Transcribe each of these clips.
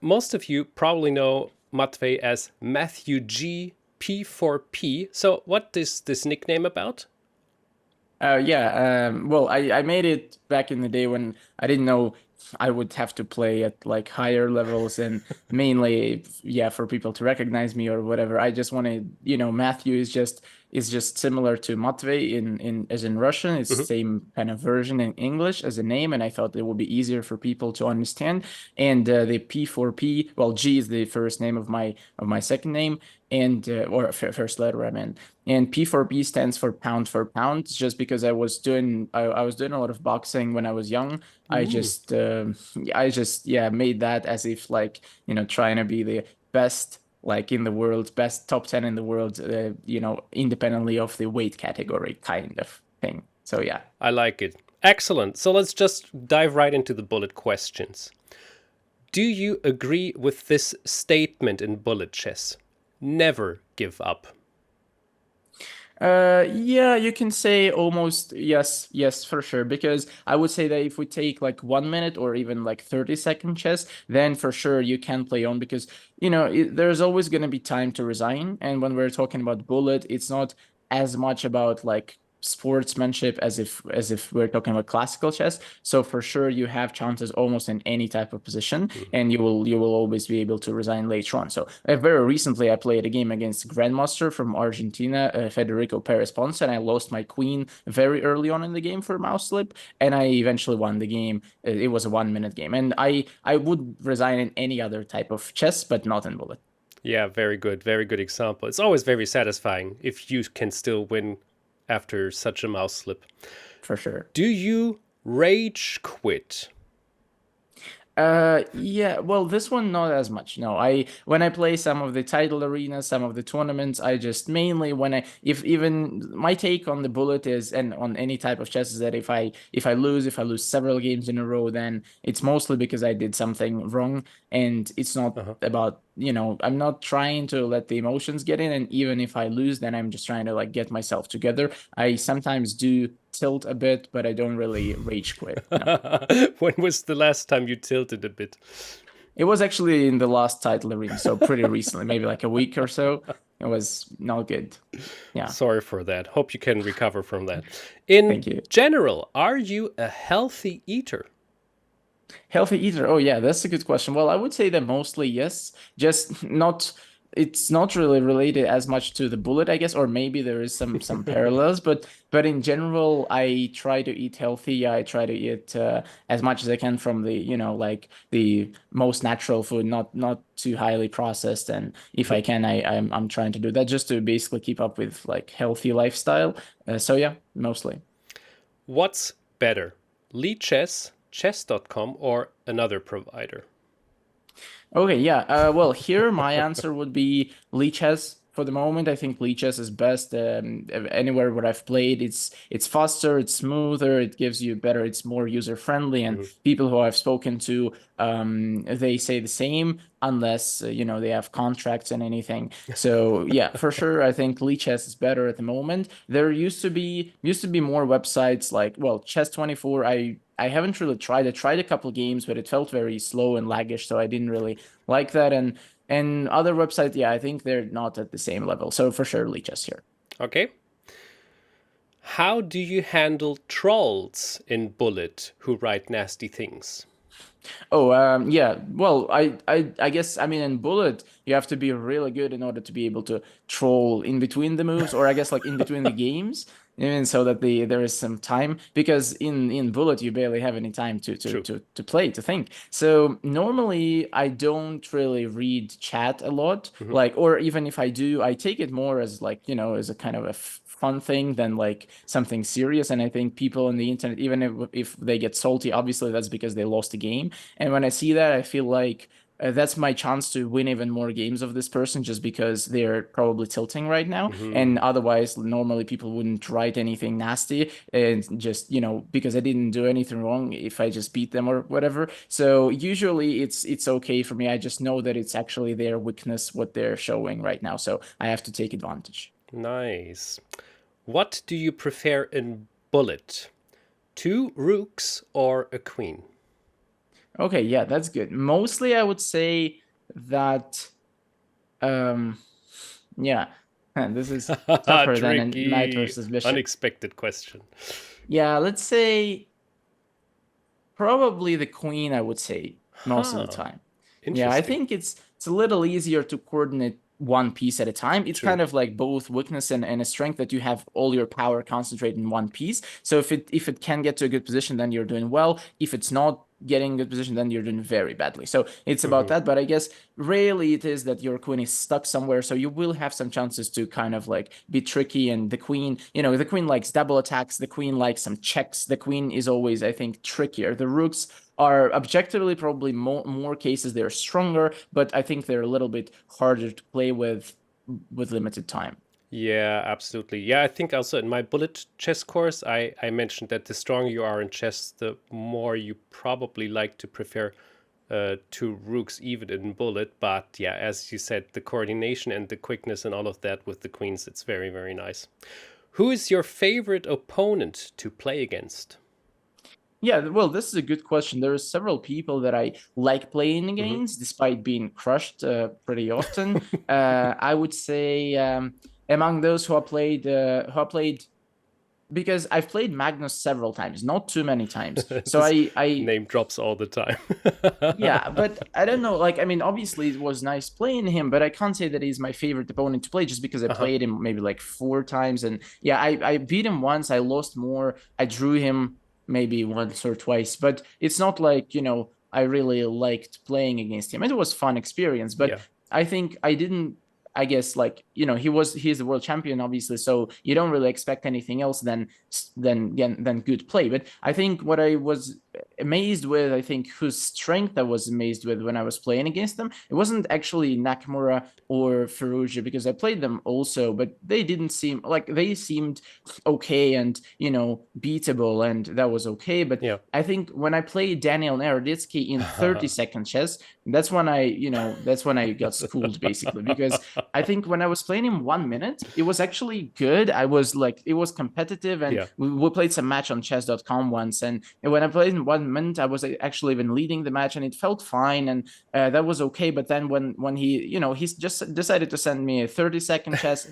most of you probably know Matvey as MatthewG-p4p. So what is this nickname about? Well, I made it back in the day when I didn't know I would have to play at like higher levels and mainly, yeah, for people to recognize me or whatever. I just wanted, Matthew is just similar to Matvey in as in Russian. It's the Mhm. same kind of version in English as a name, and I thought it would be easier for people to understand. And the P4P, well, G is the first name of my second name, and or first letter, I mean. And P4P stands for pound, just because I was doing a lot of boxing when I was young. I Mm. just I just yeah made that as if like trying to be the best like in the world, best top 10 in the world, independently of the weight category kind of thing. So yeah. I like it. Excellent. So let's just dive right into the bullet questions. Do you agree with this statement in bullet chess? Never give up. Yeah, you can say almost yes, yes, for sure. Because I would say that if we take like 1 minute or even like 30-second chess, then for sure you can play on because, there's always going to be time to resign. And when we're talking about bullet, it's not as much about like sportsmanship as if we're talking about classical chess. So for sure you have chances almost in any type of position, Mm. and you will always be able to resign later on. So very recently I played a game against Grandmaster from Argentina, Federico Perez Ponce, and I lost my queen very early on in the game for mouse slip, and I eventually won the game. It was a 1 minute game, and I would resign in any other type of chess, but not in bullet. Yeah, very good. Very good example. It's always very satisfying if you can still win after such a mouse slip. For sure. Do you rage quit? Yeah, well, this one not as much. No, when I play some of the title arenas, some of the tournaments, I just mainly when I if even my take on the bullet is and on any type of chess is that if I lose several games in a row, then it's mostly because I did something wrong, and it's not Uh-huh. about, I'm not trying to let the emotions get in, and even if I lose, then I'm just trying to like get myself together. I sometimes do tilt a bit, but I don't really rage quit. No. When was the last time you tilted a bit? It was actually in the last title arena, so pretty recently, maybe like a week or so. It was not good. Yeah, Sorry for that. Hope you can recover from that. In thank you. general, are you a healthy eater? Healthy eater. Oh yeah, that's a good question. Well, I would say that mostly yes, just not it's not really related as much to the bullet, I guess, or maybe there is some parallels, but in general, I try to eat healthy. I try to eat as much as I can from the, like the most natural food, not too highly processed. And if Mhm. I can, I'm trying to do that just to basically keep up with like healthy lifestyle. So yeah, mostly. What's better, Lichess, chess.com, or another provider? Okay, yeah. Well, here my answer would be Lichess for the moment. I think Lichess is best. Anywhere where I've played, it's faster, it's smoother, it gives you better, it's more user friendly, and Mhm. people who I've spoken to, they say the same, unless they have contracts and anything. So yeah, for sure, I think Lichess is better at the moment. There used to be more websites like, well, Chess24. I haven't really tried. I tried a couple games, but it felt very slow and laggish, so I didn't really like that. And other websites, yeah, I think they're not at the same level. So for sure, Lichess here. Okay. How do you handle trolls in Bullet who write nasty things? Oh, yeah. Well, I guess I mean in Bullet you have to be really good in order to be able to troll in between the moves, or I guess like in between the games, and so that there is some time because in Bullet you barely have any time True. to play to think. So normally I don't really read chat a lot, Mhm. like, or even if I do, I take it more as like as a kind of a fun thing than like something serious. And I think people on the internet, even if they get salty, obviously that's because they lost the game. And when I see that, I feel like that's my chance to win even more games of this person just because they're probably tilting right now. And Mhm. otherwise, normally people wouldn't write anything nasty and just, because I didn't do anything wrong if I just beat them or whatever. So usually it's okay for me. I just know that it's actually their weakness, what they're showing right now. So I have to take advantage. Nice. What do you prefer in Bullet? Two rooks or a queen? Okay, yeah, that's good. Mostly, I would say that, yeah, this is tougher than a knight Tricky, versus bishop. unexpected question. Yeah, let's say probably the queen, I would say, most of the Huh. time. Yeah, I Interesting. think it's a little easier to coordinate one piece at a time. It's True. kind of like both weakness and a strength that you have all your power concentrated in one piece. So if it can get to a good position, then you're doing well. If it's not getting a good position, then you're doing very badly. So it's about that. But I guess rarely it is that your queen is stuck somewhere. So you will have some chances to kind of like be tricky. And the queen, the queen likes double attacks. The queen likes some checks. The queen is always, I think, trickier. The rooks are objectively probably more cases they're stronger, but I think they're a little bit harder to play with limited time. Yeah, absolutely. Yeah, I think also in my bullet chess course, I mentioned that the stronger you are in chess, the more you probably like to prefer two rooks even in bullet. But yeah, as you said, the coordination and the quickness and all of that with the queens, it's very, very nice. Who is your favorite opponent to play against? Yeah, well, this is a good question. There are several people that I like playing against, despite being crushed pretty often. I would say among those who I played, because I've played Magnus several times, not too many times. So Just I name drops all the time. yeah, but I don't know. Like, I mean, obviously it was nice playing him, but I can't say that he's my favorite opponent to play just because I Uh-huh. played him maybe like 4 times. And yeah, I beat him once, I lost more. I drew him maybe once or twice, but it's not like, I really liked playing against him. It was fun experience, but Yeah. I think I didn't. I guess like he's the world champion obviously, so you don't really expect anything else than good play. But I think what I was amazed with, I think whose strength I was amazed with when I was playing against them, it wasn't actually Nakamura or Ferrugia, because I played them also, but they didn't seem like they seemed okay and beatable, and that was okay. But Yeah. I think when I played Daniel Naroditsky in 30-second chess, that's when I got schooled basically, because I think when I was playing in 1 minute, it was actually good. I was like, it was competitive, and Yeah. we played some match on chess.com once. And when I played in 1 minute, I was actually even leading the match, and it felt fine, and that was okay. But then when he's just decided to send me a 30-second chess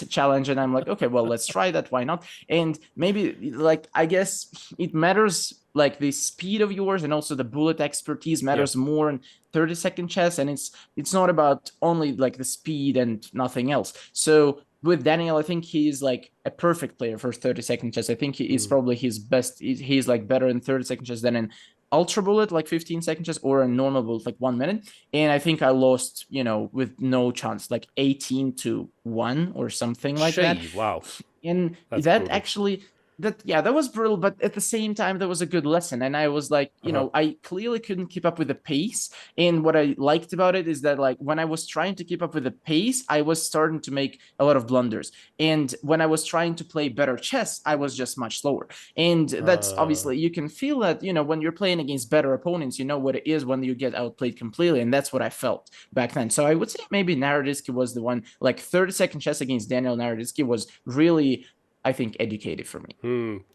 challenge, and I'm like, okay, well, let's try that. Why not? And maybe like I guess it matters, like the speed of yours and also the bullet expertise Yeah. matters more in 30-second chess, and it's not about only like the speed and nothing else. So with Daniel, I think he's like a perfect player for 30-second chess. I think he is probably his best. He's like better in 30-second chess than in ultra bullet, like 15-second chess, or a normal bullet, like 1 minute. And I think I lost, with no chance, like 18-1 or something like that. Shay, wow. And That's that brutal. actually, that was brutal, but at the same time that was a good lesson. And I was like, Uh-huh. I clearly couldn't keep up with the pace. And what I liked about it is that, like, when I was trying to keep up with the pace, I was starting to make a lot of blunders. And when I was trying to play better chess, I was just much slower. And that's Uh, obviously, you can feel that, when you're playing against better opponents, you know what it is when you get outplayed completely. And that's what I felt back then. So I would say maybe Naroditsky was the one. Like 30-second chess against Daniel Naroditsky was really, I think, educated for me.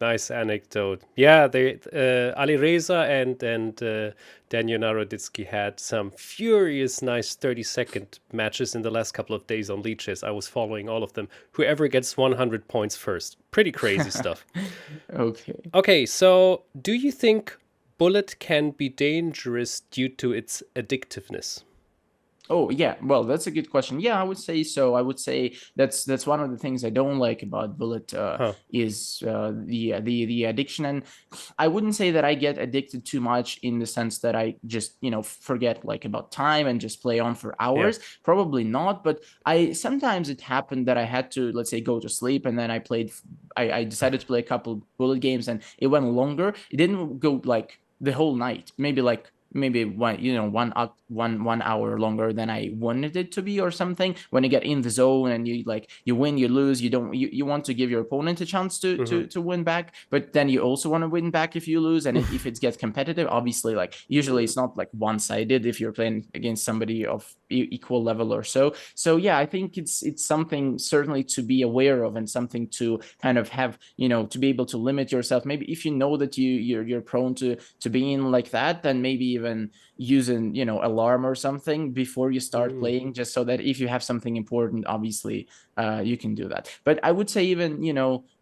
nice anecdote. Yeah, they Alireza and Daniel Naroditsky had some furious, nice 30-second matches in the last couple of days on Lichess. I was following all of them. Whoever gets 100 points first. Pretty crazy stuff. Okay. Okay, so do you think bullet can be dangerous due to its addictiveness? Oh yeah, well, that's a good question. Yeah, I would say so. I would say that's one of the things I don't like about bullet Huh. is the addiction. And I wouldn't say that I get addicted too much in the sense that I just forget like about time and just play on for Yeah. hours. Probably not, but I sometimes it happened that I had to, let's say, go to sleep, and then I decided to play a couple bullet games, and it went longer. It didn't go like the whole night. Maybe one hour longer than I wanted it to be, or something. When you get in the zone and you win, you lose, you want to give your opponent a chance to win back, but then you also want to win back if you lose. And if it gets competitive, obviously, like usually it's not like one-sided if you're playing against somebody of equal level or so. So yeah, I think it's something certainly to be aware of and something to kind of have, to be able to limit yourself. Maybe if you know that you're prone to being like that, then maybe even using, alarm or something before you start playing, just so that if you have something important, obviously you can do that. But I would say even,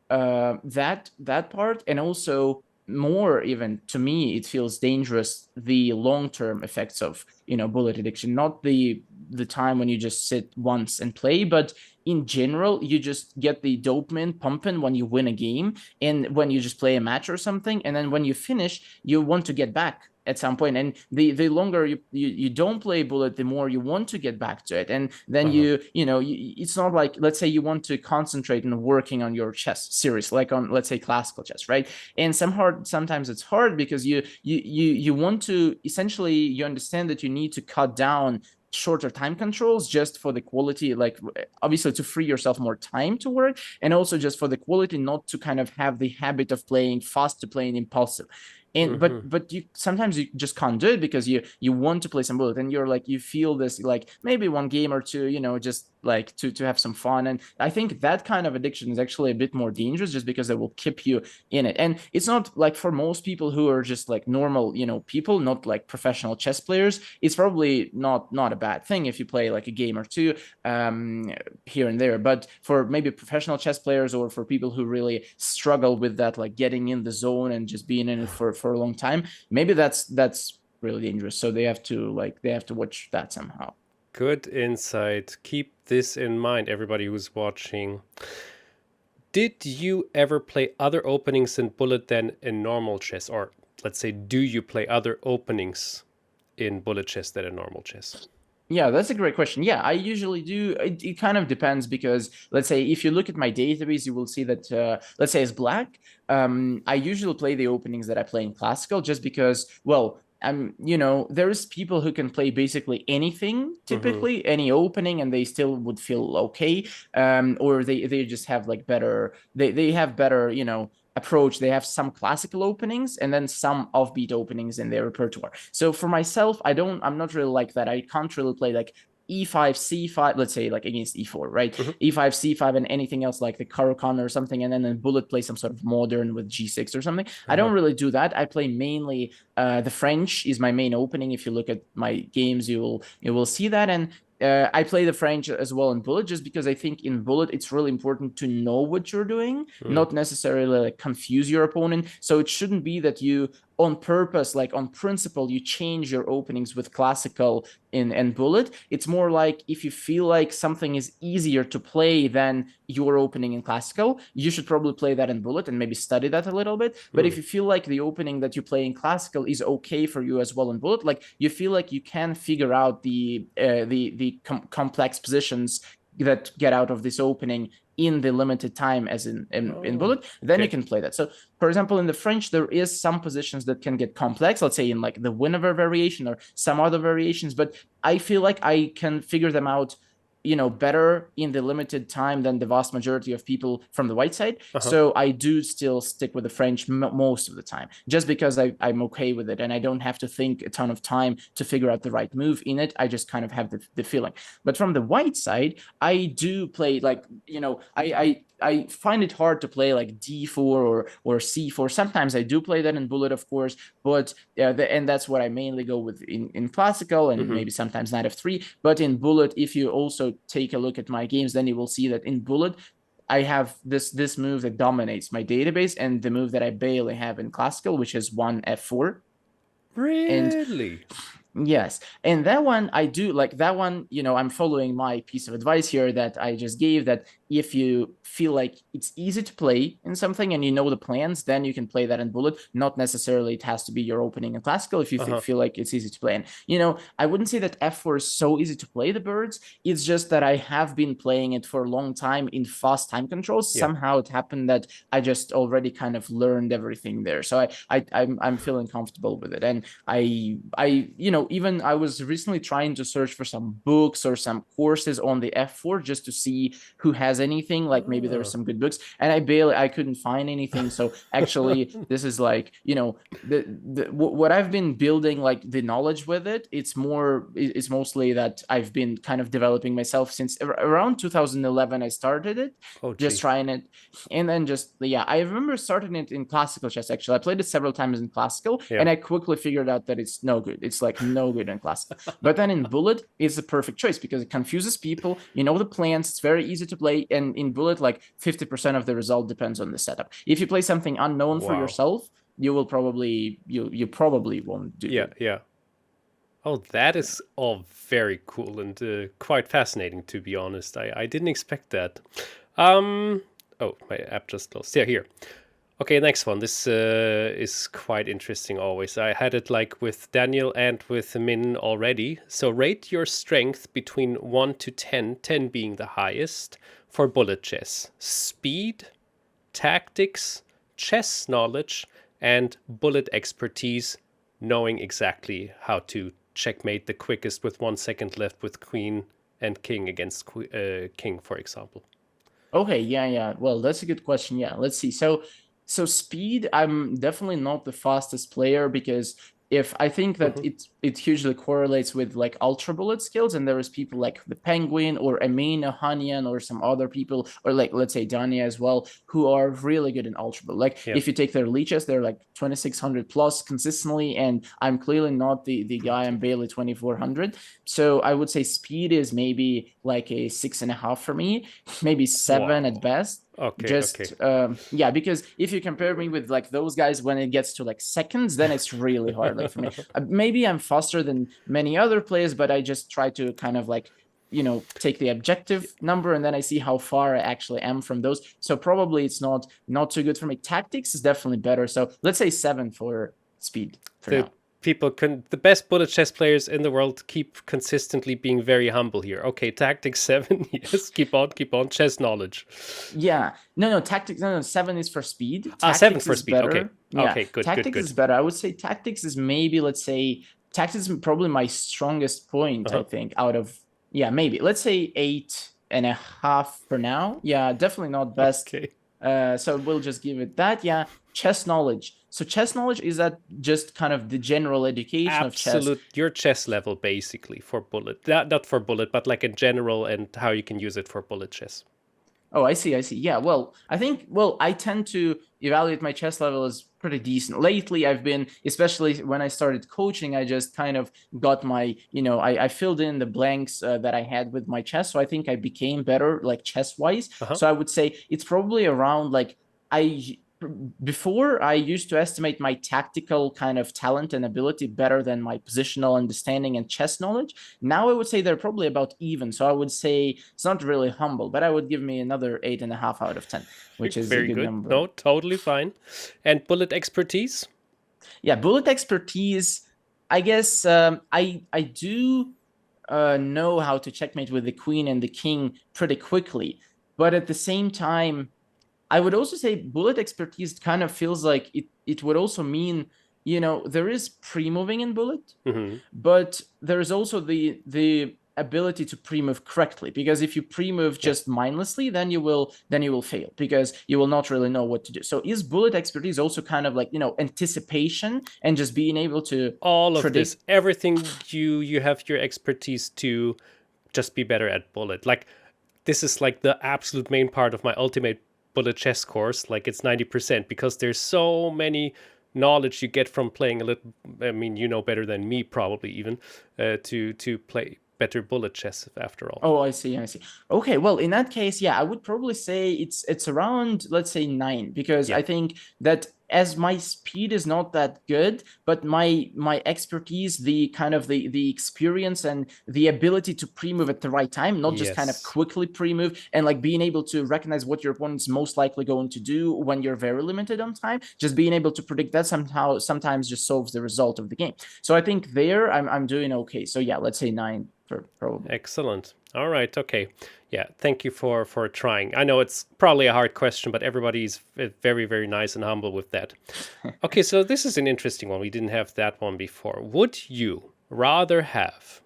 that part, and also more even to me, it feels dangerous, the long-term effects of, bullet addiction, not the time when you just sit once and play, but in general, you just get the dopamine pumping when you win a game and when you just play a match or something. And then when you finish, you want to get back at some point. And the longer you don't play bullet, the more you want to get back to it. And then it's not like, let's say you want to concentrate on working on your chess series, like on, let's say, classical chess, right? And sometimes it's hard because you want to, essentially, you understand that you need to cut down shorter time controls just for the quality, like obviously to free yourself more time to work, and also just for the quality, not to kind of have the habit of playing fast, to playing impulsive. And but you sometimes you just can't do it because you want to play some bullet, and you're like, you feel this, like maybe one game or two, just like to have some fun. And I think that kind of addiction is actually a bit more dangerous, just because it will keep you in it. And it's not like, for most people who are just like normal, people, not like professional chess players, it's probably not a bad thing if you play like a game or two here and there. But for maybe professional chess players, or for people who really struggle with that, like getting in the zone and just being in it for a long time, maybe that's really dangerous. So they have to watch that somehow. Good insight. Keep this in mind, everybody who's watching. Did you ever play other openings in bullet than in normal chess? Or let's say, do you play other openings in bullet chess than in normal chess? Yeah, that's a great question. Yeah, I usually do. It kind of depends, because let's say if you look at my database, you will see that, let's say as black, I usually play the openings that I play in classical, just because, well, there's people who can play basically anything, typically any opening, and they still would feel okay. Or they just have like better, they have better, approach. They have some classical openings and then some offbeat openings in their repertoire. So for myself, I'm not really like that. I can't really play like e5, c5, let's say, like against e4, right? E5, c5, and anything else like the Caro-Kann or something, and then in bullet play some sort of modern with g6 or something. I don't really do that. I play mainly the French is my main opening. If you look at my games, you will see that. And I play the French as well in bullet, just because I think in bullet it's really important to know what you're doing, not necessarily like confuse your opponent. So it shouldn't be that you on purpose, like on principle, you change your openings with classical in bullet. It's more like if you feel like something is easier to play than your opening in classical, you should probably play that in bullet and maybe study that a little bit. But if you feel like the opening that you play in classical is okay for you as well in bullet, like you feel like you can figure out the complex positions that get out of this opening in the limited time as in bullet, then you can play that. So for example, in the French, there is some positions that can get complex, let's say in like the Winawer variation or some other variations, but I feel like I can figure them out better in the limited time than the vast majority of people from the white side. So I do still stick with the French most of the time, just because I'm okay with it and I don't have to think a ton of time to figure out the right move in it. I just kind of have the feeling. But from the white side, I do play like, I find it hard to play like d4 or c4. Sometimes I do play that in bullet, of course, but and that's what I mainly go with in classical, and maybe sometimes knight f3. But in bullet, if you also take a look at my games, then you will see that in bullet, I have this move that dominates my database, and the move that I barely have in classical, which is 1f4. Really? Yes. And that one, I do like that one, I'm following my piece of advice here that I just gave, that if you feel like it's easy to play in something and you know the plans, then you can play that in bullet. Not necessarily it has to be your opening in classical if you feel like it's easy to play. And, I wouldn't say that f4 is so easy to play the birds. It's just that I have been playing it for a long time in fast time controls. Somehow it happened that I just already kind of learned everything there. So I'm feeling comfortable with it. And I even I was recently trying to search for some books or some courses on the F4 just to see who has anything, like maybe there's some good books, and I couldn't find anything. So actually this is like, what I've been building, like the knowledge with it, it's mostly that I've been kind of developing myself since around 2011. I started it, just trying it, and then I remember starting it in classical chess. Actually, I played it several times in classical, and I quickly figured out that it's no good. It's like no good in classical. But then in bullet, it's a perfect choice because it confuses people. You know the plans, it's very easy to play, and in bullet, like 50% of the result depends on the setup. If you play something unknown for yourself, you will probably you probably won't do. Yeah. Oh, that is all very cool and quite fascinating, to be honest. I didn't expect that. Oh, my app just closed. Yeah, here. Okay, next one. This is quite interesting always. I had it like with Daniel and with Min already. So rate your strength between 1 to 10, 10 being the highest, for bullet chess. Speed, tactics, chess knowledge, and bullet expertise, knowing exactly how to checkmate the quickest with 1 second left with queen and king against king, for example. Okay, yeah. Well, that's a good question. Yeah, let's see. So speed, I'm definitely not the fastest player, because if I think that it hugely correlates with like ultra bullet skills, and there is people like the Penguin or Amin Ohanian or some other people, or like let's say Dania as well, who are really good in ultra bullet. Like if you take their Lichess, they're like 2600 plus consistently, and I'm clearly not the guy. I'm barely 2400. So I would say speed is maybe like a 6.5 for me, maybe 7 at best. Yeah, because if you compare me with like those guys when it gets to like seconds, then it's really hard. Like for me, maybe I'm faster than many other players, but I just try to kind of like, take the objective number, and then I see how far I actually am from those. So probably it's not too good for me. Tactics is definitely better. So let's say 7 for speed for now. The best bullet chess players in the world keep consistently being very humble here. Okay, tactics 7, yes, keep on. Chess knowledge. Yeah, no, tactics. No, 7 is for speed. Tactics 7 for speed. Better. Okay, yeah. Okay, good. Tactics is better. I would say tactics is maybe, let's say, tactics is probably my strongest point. I think out of maybe let's say 8.5 for now. Yeah, definitely not best. Okay. So we'll just give it that. Yeah, chess knowledge. So chess knowledge is that just kind of the general education of chess. Your chess level basically for bullet. Not for bullet, but like in general, and how you can use it for bullet chess. Oh, I see. Yeah, well, I tend to evaluate my chess level as pretty decent. Lately, I've been, especially when I started coaching, I just kind of got my, I filled in the blanks that I had with my chess. So I think I became better, like chess-wise. So I would say it's probably around like, before I used to estimate my tactical kind of talent and ability better than my positional understanding and chess knowledge. Now I would say they're probably about even. So I would say it's not really humble, but I would give me another 8.5 out of 10, which is very a good number. No, totally fine. And bullet expertise? Yeah, bullet expertise. I guess I do know how to checkmate with the queen and the king pretty quickly, but at the same time, I would also say bullet expertise kind of feels like it would also mean, there is pre-moving in bullet, but there's also the ability to pre-move correctly, because if you pre-move just mindlessly, then you will fail, because you will not really know what to do. So is bullet expertise also kind of like, anticipation and just being able to all of this, everything you have your expertise to just be better at bullet. Like this is like the absolute main part of my ultimate bullet chess course. Like it's 90%, because there's so many knowledge you get from playing a little. I mean, better than me probably even to play better bullet chess after all. Oh, I see. Okay, well, in that case, I would probably say it's around, let's say 9, because I think that as my speed is not that good, but my expertise, the kind of the experience and the ability to pre-move at the right time, not just kind of quickly pre-move, and like being able to recognize what your opponent's most likely going to do when you're very limited on time, just being able to predict that sometimes just solves the result of the game. So I think there I'm doing okay. So yeah, let's say 9 for probably. Excellent. All right. Okay. Yeah. Thank you for trying. I know it's probably a hard question, but everybody's very, very nice and humble with that. Okay. So this is an interesting one. We didn't have that one before. Would you rather have,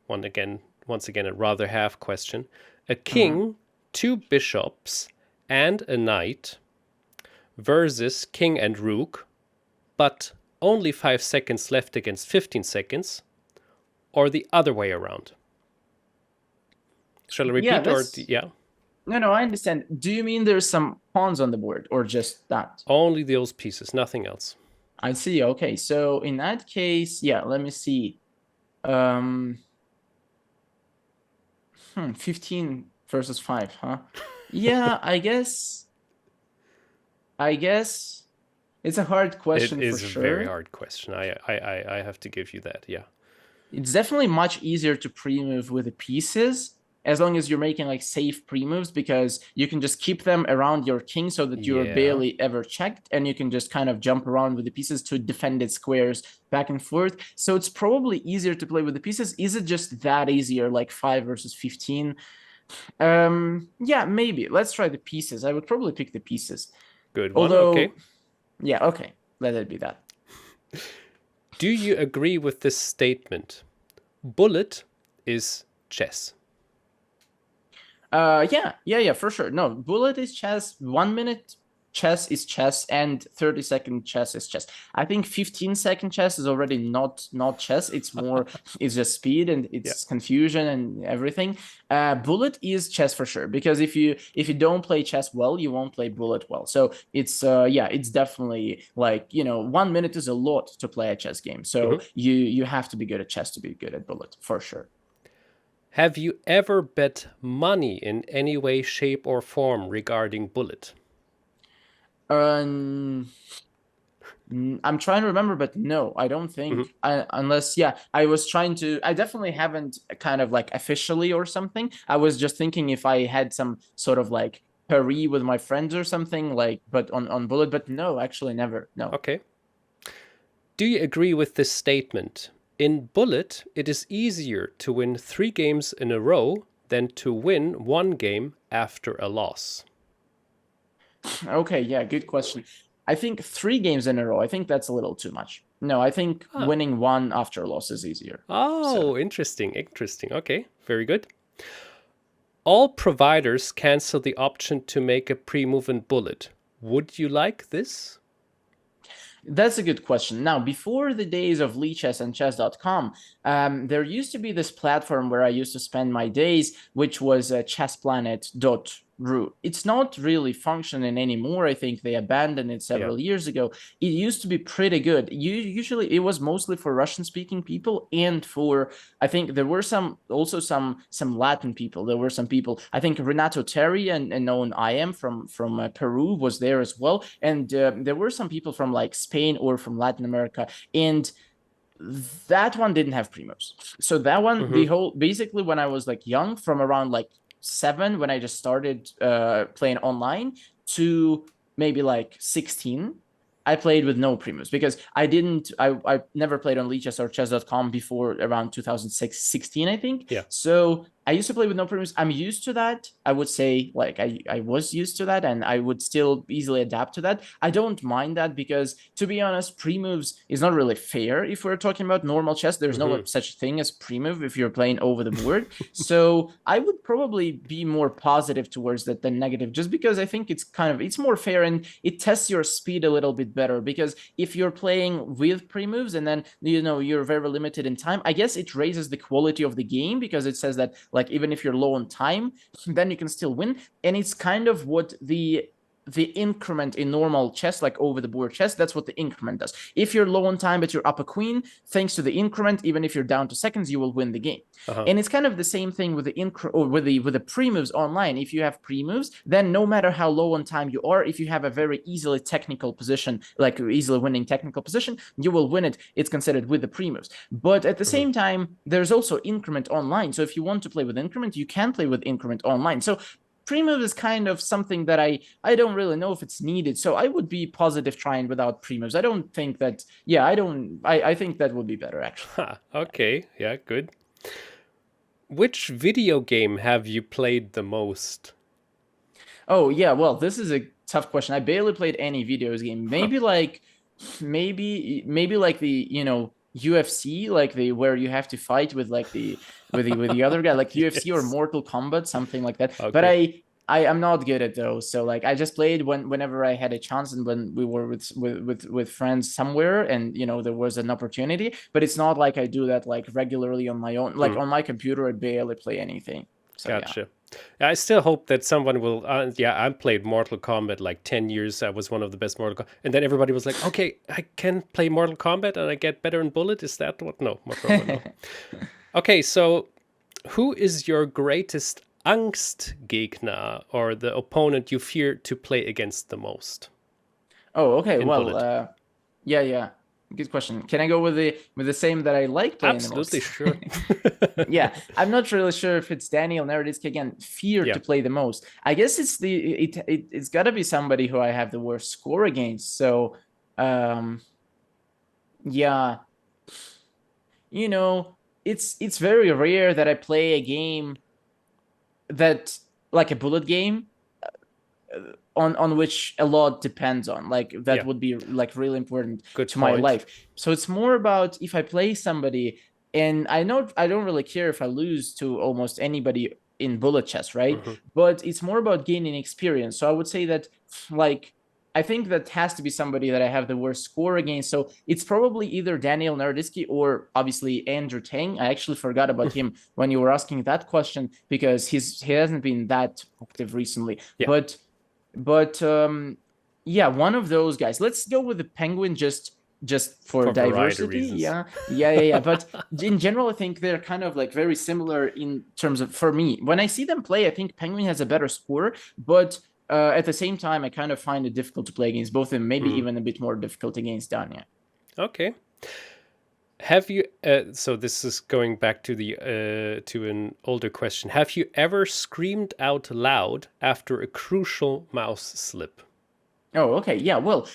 once again, a rather have question, a king, two bishops, and a knight versus king and rook, but only 5 seconds left against 15 seconds, or the other way around? Shall I repeat? Yeah. No, I understand. Do you mean there's some pawns on the board or just that? Only those pieces, nothing else. I see. Okay, so in that case, yeah, let me see. 15 versus 5, huh? Yeah, I guess it's a hard question It is for a sure. very hard question. I have to give you that, yeah. It's definitely much easier to pre-move with the pieces as long as you're making like safe pre-moves, because you can just keep them around your king so that you're barely ever checked, and you can just kind of jump around with the pieces to defend its squares back and forth. So it's probably easier to play with the pieces. Is it just that easier, like 5 versus 15? Yeah, maybe. Let's try the pieces. I would probably pick the pieces. Good one, okay. Yeah, okay. Let it be that. Do you agree with this statement? Bullet is chess. Yeah, for sure. No, bullet is chess. 1 minute chess is chess, and 30-second chess is chess. I think 15-second chess is already not chess. It's more, it's just speed and it's confusion and everything. Bullet is chess for sure, because if you don't play chess well, you won't play bullet well. So it's it's definitely like, 1 minute is a lot to play a chess game. So you have to be good at chess to be good at bullet for sure. Have you ever bet money in any way, shape, or form regarding bullet? I'm trying to remember, but no, I don't think. Unless, I was trying to. I definitely haven't kind of like officially or something. I was just thinking if I had some sort of like pari with my friends or something, like, but on bullet. But no, actually, never. No. Okay. Do you agree with this statement? In bullet, it is easier to win 3 games in a row than to win 1 game after a loss. Okay, yeah, good question. I think 3 games in a row, I think that's a little too much. No, I think winning 1 after a loss is easier. Oh, interesting. Okay, very good. All providers cancel the option to make a pre-move in bullet. Would you like this? That's a good question. Now, before the days of Lichess and chess.com, there used to be this platform where I used to spend my days, which was chessplanet.ru. It's not really functioning anymore. I think they abandoned it several years ago. It used to be pretty good. Usually it was mostly for Russian-speaking people, and for, I think there were some Latin people. There were some people, I think Renato Terry and known I am from Peru was there as well. And there were some people from like Spain or from Latin America, and that one didn't have pre-moves. So that one, basically when I was like young, from around like 7, when I just started playing online, to maybe like 16, I played with no pre-moves, because I never played on Lichess or chess.com before around 2016, I think. Yeah. So I used to play with no pre-moves. I'm used to that. I would say like I was used to that, and I would still easily adapt to that. I don't mind that, because to be honest, pre-moves is not really fair. If we're talking about normal chess, there's no such thing as pre-move if you're playing over the board. So I would probably be more positive towards that than negative, just because I think it's more fair, and it tests your speed a little bit better. Because if you're playing with pre-moves and then you're very limited in time, I guess it raises the quality of the game, because it says that like even if you're low on time, then you can still win. And it's kind of what the increment in normal chess, like over the board chess, that's what the increment does. If you're low on time but you're up a queen, thanks to the increment, even if you're down to seconds, you will win the game. And it's kind of the same thing with the with the pre-moves online. If you have pre-moves, then no matter how low on time you are, if you have a very easily technical position, like easily winning technical position, you will win it. It's considered with the pre-moves. But at the same time, there's also increment online. So if you want to play with increment, you can play with increment online. So pre-move is kind of something that I don't really know if it's needed. So I would be positive trying without pre-moves. I don't think that, I think that would be better, actually. Okay, yeah, good. Which video game have you played the most? Oh, yeah, well, this is a tough question. I barely played any video game. Maybe like, maybe like the, UFC, like where you have to fight with like with the other guy, like UFC or Yes. Mortal Kombat, something like that. But Okay. I'm not good at those. So like I just played whenever I had a chance and when we were with friends somewhere and there was an opportunity. But it's not like I do that like regularly on my own. Like on my computer, I barely play anything. So yeah. Gotcha. I still hope that someone will. I played Mortal Kombat like 10 years. I was one of the best Mortal Kombat. And then everybody was like, okay, I can play Mortal Kombat and I get better in Bullet. Is that what? No, Mutdpro, no. Okay, so who is your greatest Angstgegner, or the opponent you fear to play against the most Oh, okay. in Bullet? Well, yeah. Good question. Can I go with the same that I like playing the most? Absolutely, sure. Yeah, I'm not really sure if it's Daniel Naroditsky again, fear Yeah. to play the most. I guess it's got to be somebody who I have the worst score against. So, yeah, it's very rare that I play a game that like a Bullet game on which a lot depends on, like that would be like really important to my life. So it's more about if I play somebody, and I know I don't really care if I lose to almost anybody in Bullet chess, right? But it's more about gaining experience. So I would say that like I think that has to be somebody that I have the worst score against. So it's probably either Daniel Naroditsky or obviously Andrew Tang. I actually forgot about him when you were asking that question because he hasn't been that active recently. But yeah, one of those guys. Let's go with the Penguin just for diversity. Yeah. But in general, I think they're kind of like very similar in terms of, for me, when I see them play, I think Penguin has a better score, but at the same time, I kind of find it difficult to play against both of them, maybe even a bit more difficult against Dania. Okay. Have you, so this is going back to to an older question. Have you ever screamed out loud after a crucial mouse slip? Oh, okay. Yeah, well,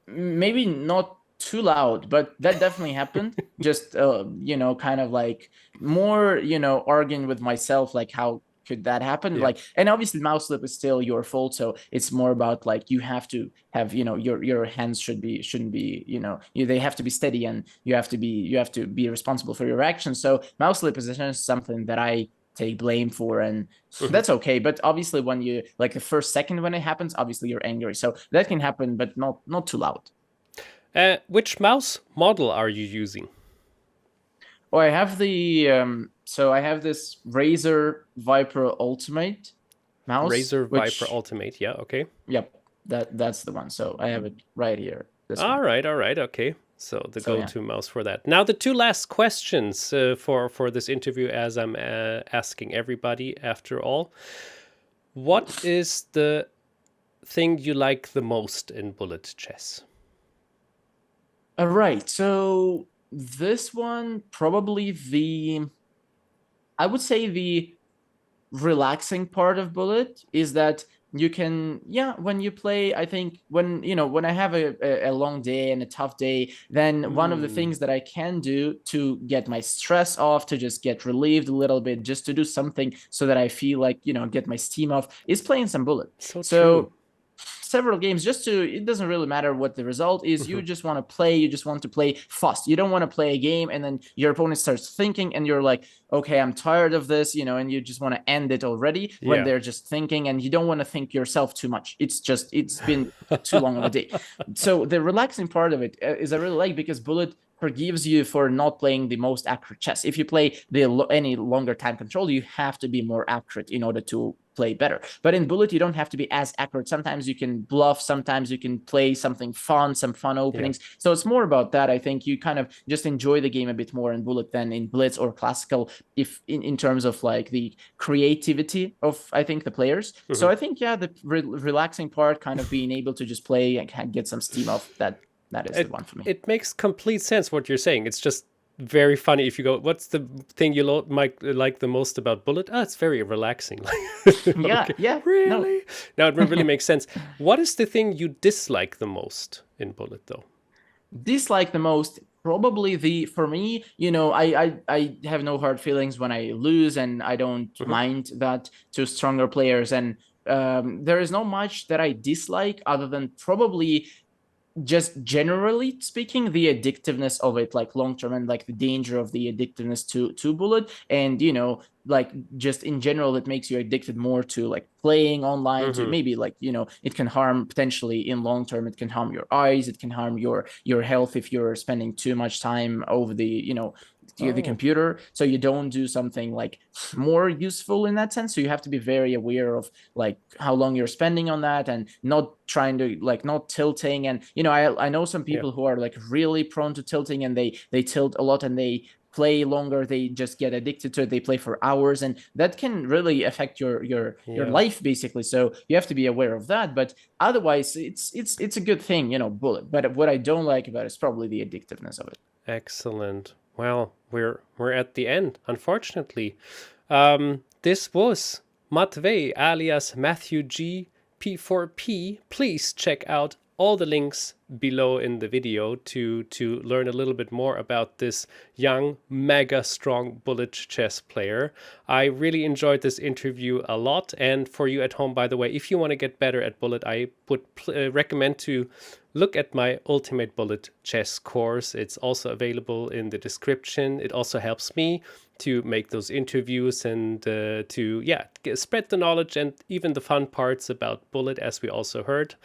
maybe not too loud, but that definitely happened. Just, kind of like more, arguing with myself, like how could that happen? Like, and obviously mouse slip is still your fault. So it's more about like, you have to have, your hands shouldn't be, they have to be steady and you have to be responsible for your actions. So mouse slip is something that I take blame for, and that's okay. But obviously when you like the first second when it happens, obviously you're angry. So that can happen, but not too loud. Which mouse model are you using? Oh, I have the so I have this Razer Viper Ultimate mouse. Razer Viper Ultimate, yeah, okay. Yep, that's the one. So I have it right here. All right, okay. So the go-to mouse for that. Now the two last questions for this interview, as I'm asking everybody after all. What is the thing you like the most in Bullet chess? All right, so this one probably I would say the relaxing part of Bullet is that you can, when you play, I think when I have a long day and a tough day, then one of the things that I can do to get my stress off, to just get relieved a little bit, just to do something so that I feel like, get my steam off, is playing some Bullet. So several games, it doesn't really matter what the result is. You just want to play. You just want to play fast. You don't want to play a game and then your opponent starts thinking and you're like, okay, I'm tired of this, and you just want to end it already when they're just thinking, and you don't want to think yourself too much. It's been too long of a day. So the relaxing part of it is I really like, because Bullet forgives you for not playing the most accurate chess. If you play any longer time control, you have to be more accurate in order to play better. But in Bullet, you don't have to be as accurate. Sometimes you can bluff, sometimes you can play something fun, some fun openings. So it's more about that. I think you kind of just enjoy the game a bit more in Bullet than in Blitz or Classical, if in terms of like the creativity of, I think, the players. So I think, the relaxing part, kind of being able to just play and get some steam off, that is the one for me. It makes complete sense what you're saying. It's just very funny if you go, what's the thing you might like the most about Bullet? Oh, it's very relaxing. Yeah. Really? No, it really makes sense. What is the thing you dislike the most in Bullet, though? Dislike the most? Probably for me, I have no hard feelings when I lose, and I don't mind that to stronger players. And there is not much that I dislike other than probably just generally speaking, the addictiveness of it, like long term, and like the danger of the addictiveness to bullet, and like just in general, it makes you addicted more to like playing online. To maybe like it can harm potentially in long term. It can harm your eyes. It can harm your health if you're spending too much time over the computer, so you don't do something like more useful in that sense. So you have to be very aware of like how long you're spending on that, and not trying to like not tilting. And I know some people who are like really prone to tilting, and they tilt a lot and they play longer. They just get addicted to it. They play for hours, and that can really affect your life basically. So you have to be aware of that. But otherwise, it's a good thing, bullet. But what I don't like about it is probably the addictiveness of it. Excellent. Well, we're at the end, unfortunately. This was Matvey, alias MatthewG-p4p. Please check out all the links below in the video to learn a little bit more about this young, mega strong bullet chess player. I really enjoyed this interview a lot. And for you at home, by the way, if you want to get better at bullet, I would recommend to look at my Ultimate Bullet Chess course. It's also available in the description. It also helps me to make those interviews and to spread the knowledge and even the fun parts about bullet, as we also heard.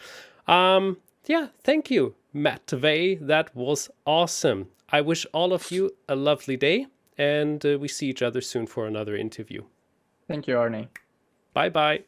Thank you, Matvey. That was awesome. I wish all of you a lovely day, and we see each other soon for another interview. Thank you, Arnie. Bye-bye.